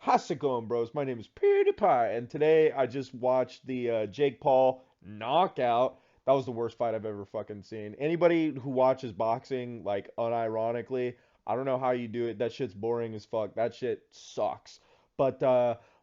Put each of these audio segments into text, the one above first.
How's it going, bros? My name is PewDiePie, and today I just watched the Jake Paul knockout. That was the worst fight I've ever fucking seen. Anybody who watches boxing, like, unironically, I don't know how you do it. That shit's boring as fuck. That shit sucks. But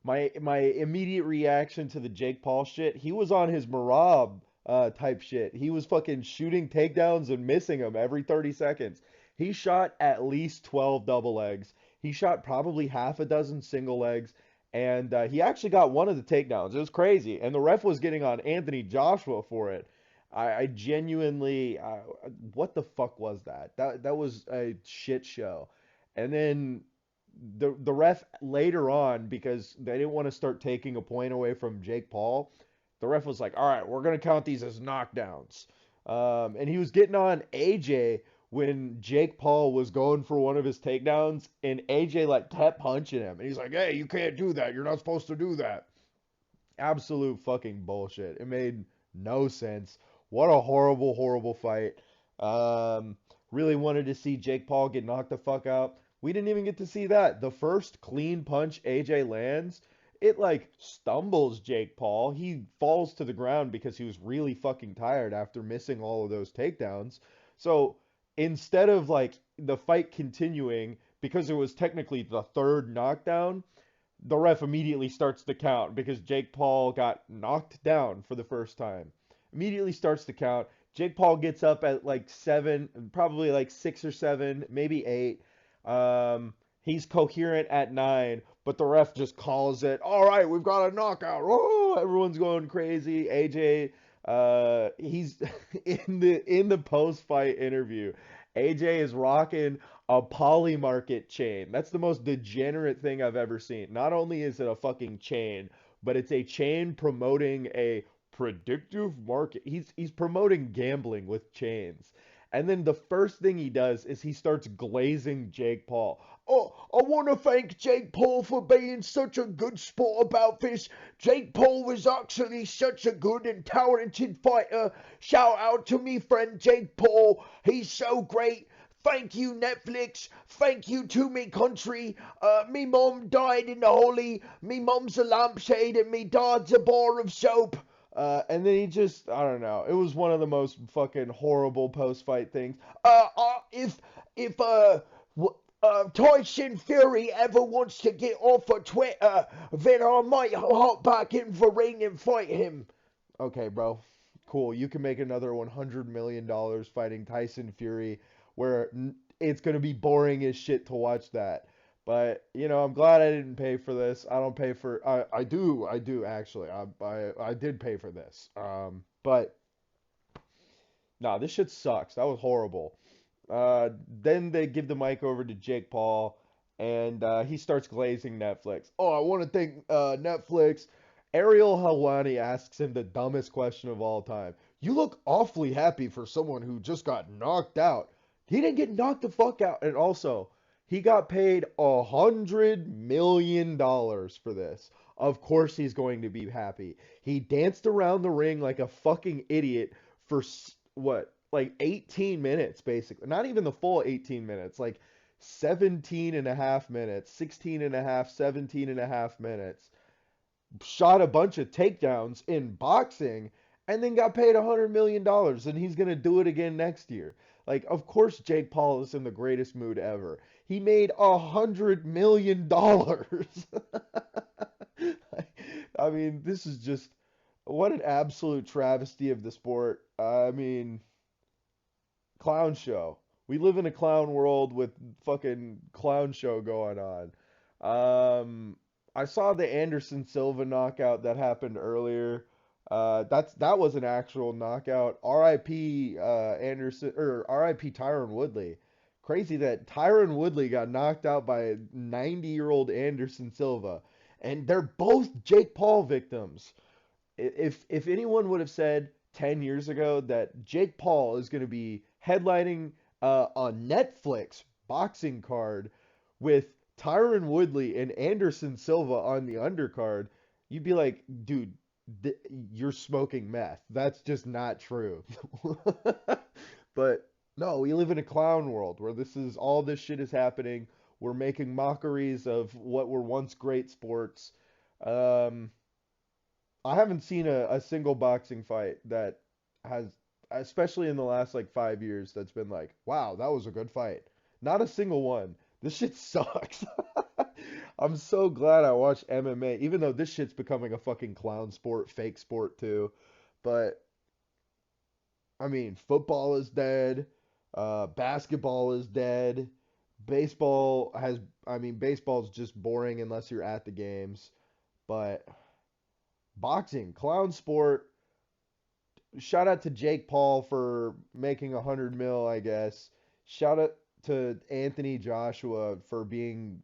my immediate reaction to the Jake Paul shit, he was on his Marab type shit. He was fucking shooting takedowns and missing them every 30 seconds. He shot at least 12 double legs. He shot probably half a dozen single legs, and he actually got one of the takedowns. It was crazy, and the ref was getting on Anthony Joshua for it. I genuinely, what the fuck was that? That was a shit show. And then the ref later on, because they didn't want to start taking a point away from Jake Paul, the ref was like, "All right, we're gonna count these as knockdowns." And he was getting on AJ when Jake Paul was going for one of his takedowns, and AJ like kept punching him, and he's like, "Hey, you can't do that. You're not supposed to do that." Absolute fucking bullshit. It made no sense. What a horrible, horrible fight. Um, really wanted to see Jake Paul get knocked the fuck out. We didn't even get to see that. The first clean punch AJ lands, it like stumbles Jake Paul. He falls to the ground because he was really fucking tired after missing all of those takedowns. So instead of like the fight continuing, because it was technically the third knockdown, the ref immediately starts the count because Jake Paul got knocked down for the first time. Immediately starts the count. Jake Paul gets up at like seven, probably like 6 or 7, maybe 8. He's coherent at 9, but the ref just calls it. All right, we've got a knockout. Oh, everyone's going crazy. AJ, he's in the post fight interview. AJ is rocking a Poly Market chain. That's the most degenerate thing I've ever seen. Not only is it a fucking chain, but it's a chain promoting a predictive market. He's promoting gambling with chains. And then the first thing he does is he starts glazing Jake Paul. Oh, I want to thank Jake Paul for being such a good sport about this. Jake Paul was actually such a good and talented fighter. Shout out to me friend Jake Paul. He's so great. Thank you, Netflix. Thank you to me country. Me mom died in the holy. Me mom's a lampshade and me dad's a bar of soap. And then he just, I don't know. It was one of the most fucking horrible post-fight things. If Tyson Fury ever wants to get off of Twitter, then I might hop back in the ring and fight him. Okay, bro. Cool. You can make another $100 million fighting Tyson Fury, where it's gonna be boring as shit to watch that. But I'm glad I didn't pay for this. I don't pay for. I do actually. I did pay for this. But nah, this shit sucks. That was horrible. Then they give the mic over to Jake Paul, and he starts glazing Netflix. Oh, I want to thank Netflix. Ariel Helwani asks him the dumbest question of all time. You look awfully happy for someone who just got knocked out. He didn't get knocked the fuck out. And also, he got paid $100 million for this. Of course he's going to be happy. He danced around the ring like a fucking idiot for what, like 18 minutes basically. Not even the full 18 minutes, like 17 and a half minutes, 16 and a half, 17 and a half minutes. Shot a bunch of takedowns in boxing and then got paid $100 million, and he's going to do it again next year. Like, of course Jake Paul is in the greatest mood ever. He made $100 million. I mean, this is just what an absolute travesty of the sport. I mean, clown show. We live in a clown world with fucking clown show going on. I saw the Anderson Silva knockout that happened earlier. That was an actual knockout. R.I.P. Anderson, or R.I.P. Tyron Woodley. Crazy that Tyron Woodley got knocked out by 90-year-old Anderson Silva, and they're both Jake Paul victims. If anyone would have said 10 years ago that Jake Paul is going to be headlining a Netflix boxing card with Tyron Woodley and Anderson Silva on the undercard, you'd be like, dude, you're smoking meth. That's just not true. But no, we live in a clown world where this shit is happening. We're making mockeries of what were once great sports. Um, I haven't seen a single boxing fight that has, especially in the last like 5 years, that's been like, wow, that was a good fight. Not a single one. This shit sucks. I'm so glad I watched MMA, even though this shit's becoming a fucking clown sport, fake sport too. But I mean, football is dead. Basketball is dead. Baseball has, I mean, baseball's just boring unless you're at the games. But boxing, clown sport. Shout out to Jake Paul for making 100 mil, I guess. Shout out to Anthony Joshua for being,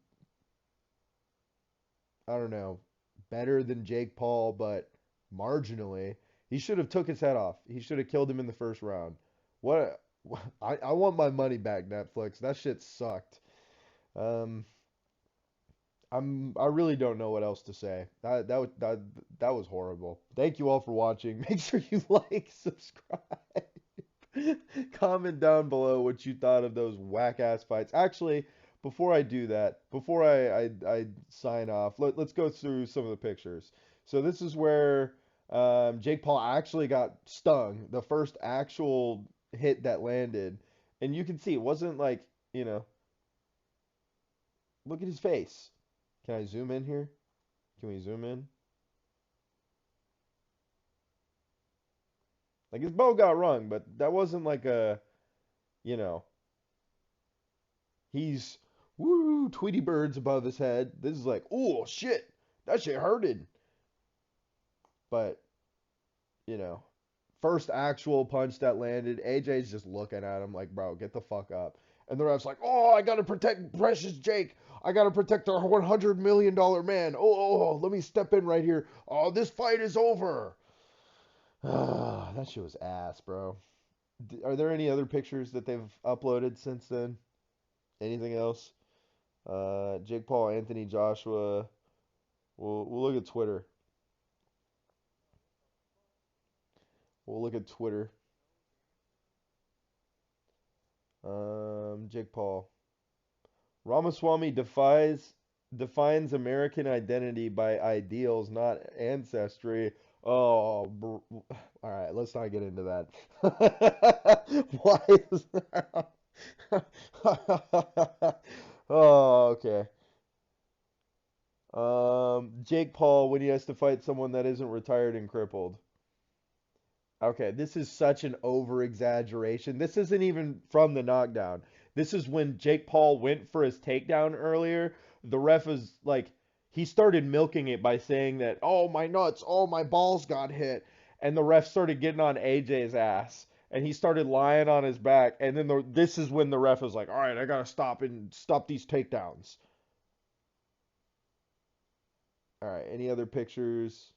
I don't know, better than Jake Paul, but marginally. He should have took his head off. He should have killed him in the first round. What? I want my money back, Netflix. That shit sucked. Um, I really don't know what else to say. That was horrible. Thank you all for watching. Make sure you like, subscribe. Comment down below what you thought of those whack ass fights. Actually, before I do that, before I sign off, let's go through some of the pictures. So this is where Jake Paul actually got stung, the first actual hit that landed. And you can see it wasn't like, you know, look at his face. Can I zoom in here? Can we zoom in? Like his bow got rung, but that wasn't like a, you know, he's woo Tweety birds above his head. This is like, oh shit, that shit hurted. But you know, first actual punch that landed, AJ's just looking at him like, bro, get the fuck up. And the ref's like, oh, I gotta protect precious Jake. I gotta protect our $100 million man. Let me step in right here. Oh, this fight is over. Ah, that shit was ass, bro. Are there any other pictures that they've uploaded since then? Anything else? Jake Paul, Anthony Joshua. We'll look at Twitter. We'll look at Twitter. Jake Paul. Ramaswamy defines American identity by ideals, not ancestry. Oh, all right. Let's not get into that. Why is that? Oh, okay. Jake Paul when he has to fight someone that isn't retired and crippled. Okay, this is such an over exaggeration. This isn't even from the knockdown. This is when Jake Paul went for his takedown earlier. The ref was like, he started milking it by saying that, oh, my nuts, oh, my balls got hit. And the ref started getting on AJ's ass. And he started lying on his back. And then this is when the ref was like, all right, I got to stop and stop these takedowns. All right, any other pictures?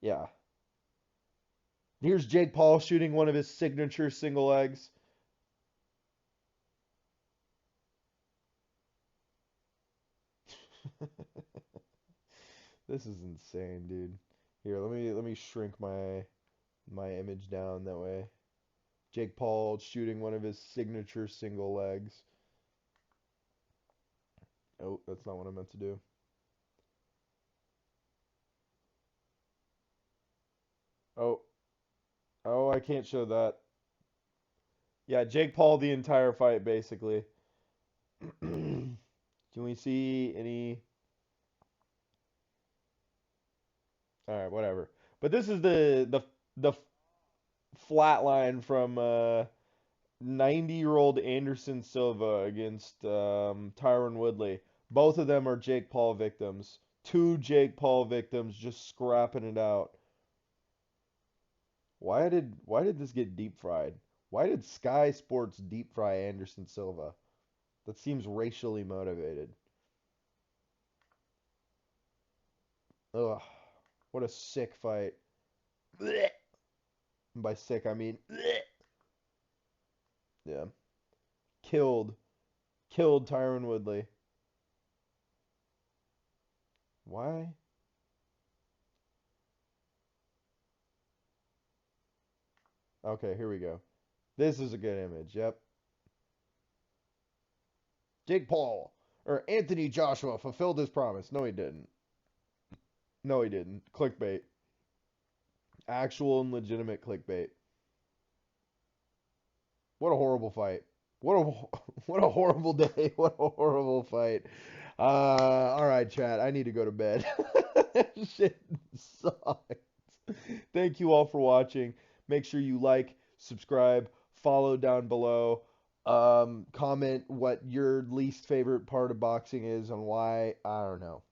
Yeah. Here's Jake Paul shooting one of his signature single legs. This is insane, dude. Here, let me shrink my image down that way. Jake Paul shooting one of his signature single legs. Oh, that's not what I meant to do. Oh, oh, I can't show that. Yeah, Jake Paul the entire fight basically. Can we see any? All right, whatever. But this is the flat line from 90-year-old Anderson Silva against Tyron Woodley. Both of them are Jake Paul victims. Two Jake Paul victims just scrapping it out. Why did this get deep fried? Why did Sky Sports deep fry Anderson Silva? That seems racially motivated. Ugh, what a sick fight. Blech. And by sick I mean blech. Yeah. Killed. Killed Tyron Woodley. Why? Okay, here we go. This is a good image. Yep. Jake Paul. Or Anthony Joshua fulfilled his promise. No, he didn't. No, he didn't. Clickbait. Actual and legitimate clickbait. What a horrible fight. What a what a horrible day. What a horrible fight. All right, chat. I need to go to bed. Shit sucks. Thank you all for watching. Make sure you like, subscribe, follow down below. Comment what your least favorite part of boxing is and why. I don't know.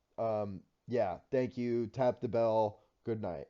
Yeah, thank you. Tap the bell. Good night.